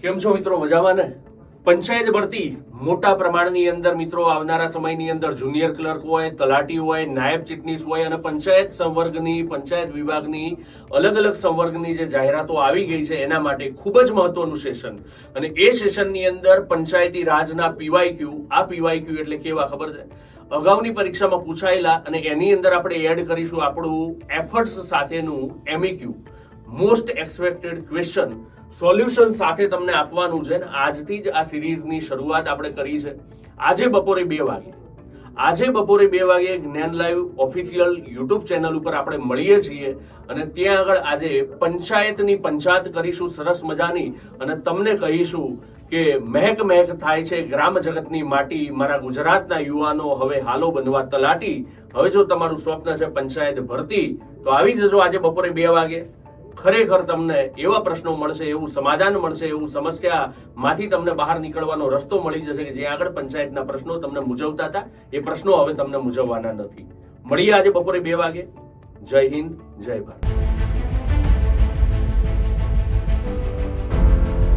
કેમ છો મિત્રો? મજામાં ને? પંચાયત ભરતી મોટા પ્રમાણની અંદર મિત્રો આવનારા સમયની અંદર જુનિયર ક્લર્ક હોય, તલાટી હોય, નાયબ ચીટનીસ હોય અને પંચાયત સંવર્ગની, પંચાયત વિભાગની અલગ અલગ સંવર્ગની જે જાહેરાતો આવી ગઈ છે એના માટે ખૂબ જ મહત્વનું સેશન. અને એ સેશનની અંદર પંચાયતી રાજના પીવાયક્યુ, આ પીવાયક્યુ એટલે કેવા ખબર છે? અગાઉની પરીક્ષામાં પૂછાયેલા અને એની અંદર આપણે એડ કરીશું આપણું એફર્ટ્સ સાથેનું MEQ, most expected question solution સાથે તમને આપવાનું છે. ને આજથી જ આ સિરીઝની શરૂઆત આપણે કરી છે. આજે બપોરે 2 વાગે જ્ઞાન લાઈવ ઓફિશિયલ યુટ્યુબ ચેનલ ઉપર આપણે મળીએ છીએ અને ત્યાં આગળ આજે પંચાયતની પંચાયત કરીશું સરસ મજાની અને તમને કહીશું કે મહેક મહેક થાય છે ગ્રામ જગતની માટી, મારા ગુજરાતના યુવાનો હવે હાલો બનવા તલાટી. હવે જો તમારું સ્વપ્ન છે પંચાયત ભરતી તો આવી જજો આજે બપોરે 2 વાગે. ખરેખર તમને એવા પ્રશ્નો મળશે, એવું સમાધાન મળશે, એવું સમસ્યામાંથી તમને બહાર નીકળવાનો રસ્તો મળી જશે કે જ્યાં આગળ પંચાયતના પ્રશ્નો તમને મૂંઝવતા હતા એ પ્રશ્નો હવે તમને મૂંઝવવાના નથી. મળીએ આજે બપોરે 2 વાગે. જય હિન્દ, જય ભારત.